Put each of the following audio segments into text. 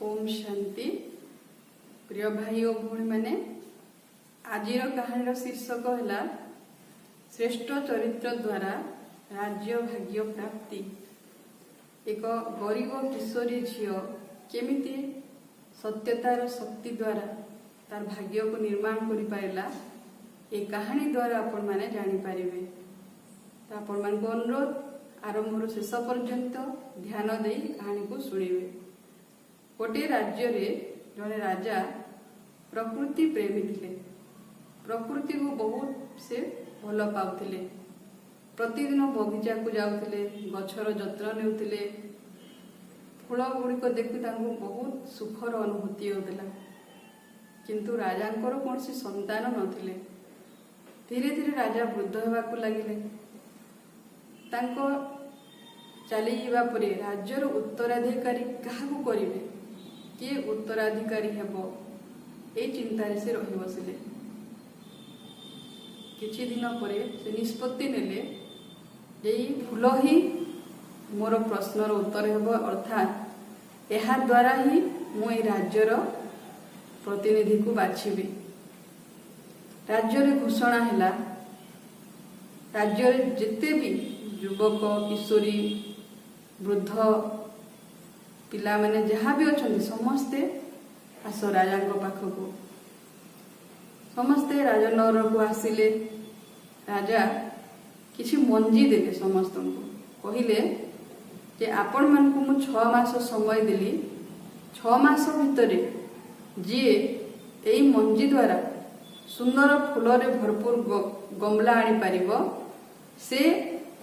ओम शांति। प्रिय भाई और भौणी मैंने आज कहानी शीर्षक है श्रेष्ठ चरित्र द्वारा राज्य भाग्य प्राप्ति। एक गरीब किशोरी झील केमिति सत्यतार शक्ति द्वारा तार भाग्य को निर्माण कर पारिला ये कहानी द्वारा आपण माने जानी पारिबे। तो आपण मान को अनुरोध आरंभ शेष पर्यंत ध्यान दे कहानी को शुणिबे। गोटे राज्य रे जड़े राजा प्रकृति प्रेमी थे। प्रकृति को बहुत से भल पाउथिले। प्रतिदिन बगीचा को जाउथिले, गछर जत्न नेउथिले। फूल गुड़िक देखि तांको बहुत सुखर अनुभूति होतिला। किंतु राजांकर कौनसी संतान नथिले। धीरे धीरे राजा वृद्ध हेबाकु लागिले। तांको चली जीवा परे राज्यर उत्तराधिकारी काहाकु करिवे, किए उत्तराधिकारी हेबो ए चिंतार से रही बसिले। किछि दिन परे से निष्पत्ति नेले जे फूल ही मोर प्रश्नर उत्तर हेबो, अर्थात एहा द्वारा ही मु ए राज्यर प्रतिनिधि को बाछिबी। राज्य घोषणा हैला राज्य जेते भी युवक किशोरी वृद्ध पिला माने जहाँ भी अच्छा समस्ते आस राजा पाखक। समस्ते राजनगर को आसिले। राजा किसी मंजी देले समस्त को कहले जे आपण मान को मु 6 मास समय देली। 6 मास भितरे जी एई मंजी द्वारा सुंदर फूल रे भरपूर गमला आनी पारिबो से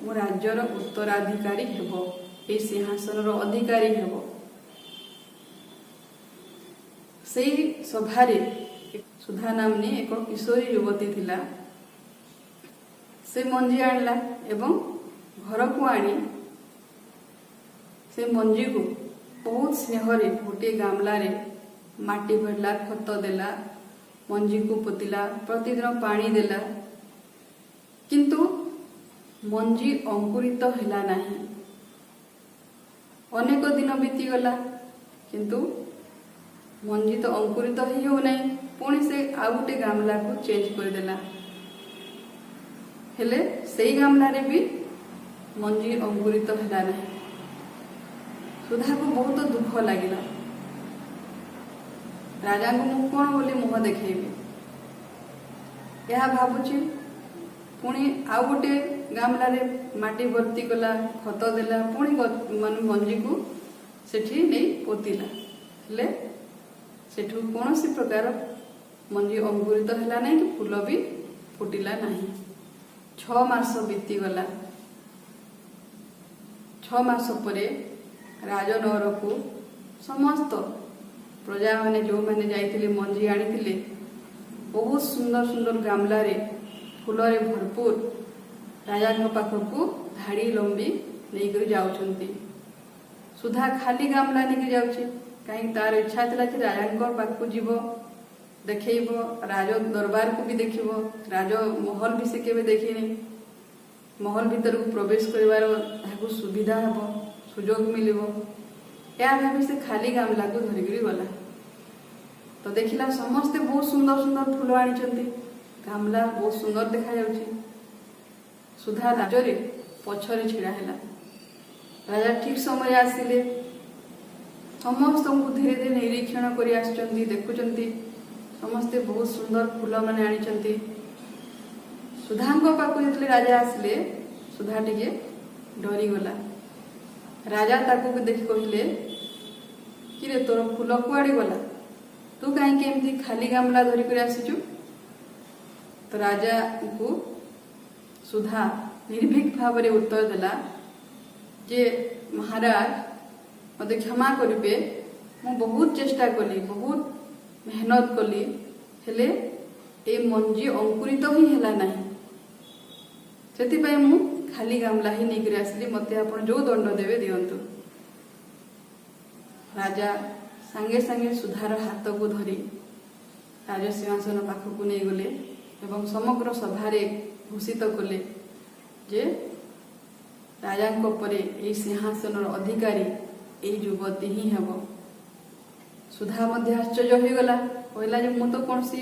मो राज्यर उत्तराधिकारी हेबो, ए सिंहासन अधिकारी हेबो। से सभारे सुधा नामनी एक किशोरी युवती थिला। से मंजी आणला एवं घर को आनी से मंजी को बहुत स्नेहरे गोटे गामला रे माटी भरला, खत देला, मंजी को पोतिला, प्रतिदिन पानी देला। किंतु मंजी अंकुरित हैला नाही। अनेक दिन बीती गला किंतु मंजी तो अंकुरित ही हो नहीं। पुणी से आउ गोटे गामला को चेंज कर देला। हेले सेई गामला रे भी मंजी अंकुरित हैला नहीं। सुधा को बहुत दुख लागिला। राजा को मु कोन बोली मुह देखेबी यह भाबुची। पुणी आउ गोटे गामला रे माटी भर्ती कला, खत देला, पुणी मंजी को सेठी नहीं पोतिला। हेले सेठू कौन सी प्रकार मंजी अंकुरित हैला नहीं कि फूल भी फुटिला नहीं। 6 मास बीती गला। 6 मास परे राजनगर को समस्त प्रजा माने जो माने जाइथिले मंजी आनिथिले बहुत सुंदर सुंदर गामला रे फूल रे भरपूर राजा पाखकू धाड़ी लंबी नहीं कर जाउछंती। सुधा खाली गामला नहीं जाउछी। कहीं तार इच्छा थी कि राजा पाखक जीव देखेब, राज दरबार को भी देखिब। राज महल भी से केबे देखिनी। महल भीतर को प्रवेश करिवार ताकू सुविधा हेबो, सुजोग मिलिबो। या भाबी से खाली गामला को धरिकरी गला। तो देखिला समस्ते बहुत सुंदर सुंदर फूल आनिचंती। गामला बहुत सुंदर देखा जाउची। सुधा राजरे पछरे छिड़ा हैला। राजा ठीक समय आसिले। समस्त को धीरे धीरे निरीक्षण करी आछंती, देखुचंती। समस्ते बहुत सुंदर फूल माने आनिचंती। सुधांको पाखु जतले राजा आसिले सुधा टिके डरी गला। राजा ताकू देखि कहिले कि रे तोर फूल कुआड़ी गला, तू काहे के एमती खाली गामला धरी कर आसीचु। तो राजा को सुधा निर्भीक भाव रे उत्तर देला जे महाराज मते क्षमा करिबे। मु बहुत चेष्टा कली, बहुत मेहनत कली, हेले ए मंजी अंकुरित ही हैला नाही। सेति पय मु खाली गामला ही निकरी आसली। मते आपण जो दंड देबे दियंतु। राजा संगे संगे सुधार हाथ को धरी राज सिंहासन पाखक नहीं गले एवं समग्र सभारे घोषित कले जे राजा परे सिंहासन अधिकारी यही युवती ही हेब। ସୁଧା ମଧ୍ୟ ଆଶ୍ଚର୍ଯ୍ୟ ହୋଇଗଲା, କହିଲା ଯେ ମୁଁ ତ କୌଣସି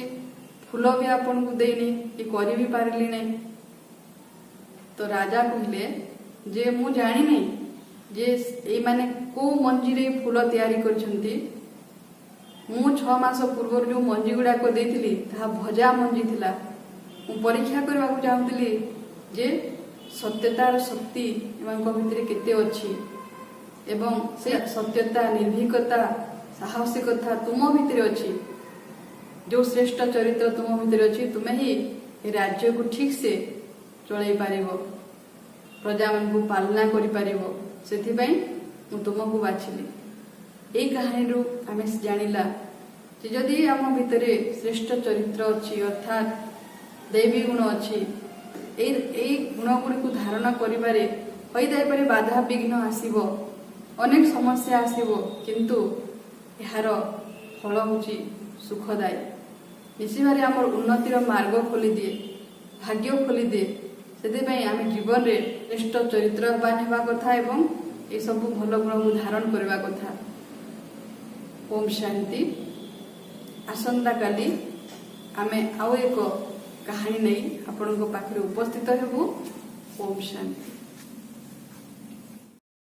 ଫୁଲ ବି ଆପଣଙ୍କୁ ଦେଇନି କି କରିବି ପାରିଲି ନାହିଁ। ତ ରାଜା କହିଲେ ଯେ ମୁଁ ଜାଣିନି ଯେ ଏଇମାନେ କୋଉ ମଞ୍ଜିରେ ଫୁଲ ତିଆରି କରିଛନ୍ତି। ମୁଁ 6 ମାସ ପୂର୍ବରୁ ଯେଉଁ ମଞ୍ଜି ଗୁଡାକ ଦେଇଥିଲି ତାହା ଭଜା ମଞ୍ଜି ଥିଲା। ମୁଁ ପରୀକ୍ଷା କରିବାକୁ ଚାହୁଁଥିଲି ଯେ ସତ୍ୟତାର ଶକ୍ତି ଏମାନଙ୍କ ଭିତରେ କେତେ ଅଛି ଏବଂ ସେ ସତ୍ୟତା, ନିର୍ଭୀକତା, ସାହସିକତା ତୁମ ଭିତରେ ଅଛି। ଯେଉଁ ଶ୍ରେଷ୍ଠ ଚରିତ୍ର ତୁମ ଭିତରେ ଅଛି, ତୁମେ ହିଁ ଏ ରାଜ୍ୟକୁ ଠିକ୍ ସେ ଚଳେଇ ପାରିବ, ପ୍ରଜାମାନଙ୍କୁ ପାଳନା କରିପାରିବ। ସେଥିପାଇଁ ମୁଁ ତୁମକୁ ବାଛିଲି। ଏଇ କାହାଣୀରୁ ଆମେ ଜାଣିଲା ଯେ ଯଦି ଆମ ଭିତରେ ଶ୍ରେଷ୍ଠ ଚରିତ୍ର ଅଛି, ଅର୍ଥାତ୍ ଦୈବୀ ଗୁଣ ଅଛି, ଏଇ ଗୁଣ ଗୁଡ଼ିକୁ ଧାରଣ କରିବାରେ ହୋଇଥାଇପାରେ ବାଧାବିଘ୍ନ ଆସିବ, ଅନେକ ସମସ୍ୟା ଆସିବ, କିନ୍ତୁ ଏହାର ଫଳ ହେଉଛି ସୁଖଦାୟୀ। ମିଶିବାରେ ଆମର ଉନ୍ନତିର ମାର୍ଗ ଖୋଲିଦିଏ, ଭାଗ୍ୟ ଖୋଲିଦିଏ। ସେଥିପାଇଁ ଆମେ ଜୀବନରେ ଶ୍ରେଷ୍ଠ ଚରିତ୍ରବାନ ହେବା କଥା ଏବଂ ଏସବୁ ଭଲ ଗୁଣକୁ ଧାରଣ କରିବା କଥା। ଓମ୍ ଶାନ୍ତି। ଆସନ୍ତାକାଲି ଆମେ ଆଉ ଏକ କାହାଣୀ ନେଇ ଆପଣଙ୍କ ପାଖରେ ଉପସ୍ଥିତ ହେବୁ। ଓମ୍ ଶାନ୍ତି।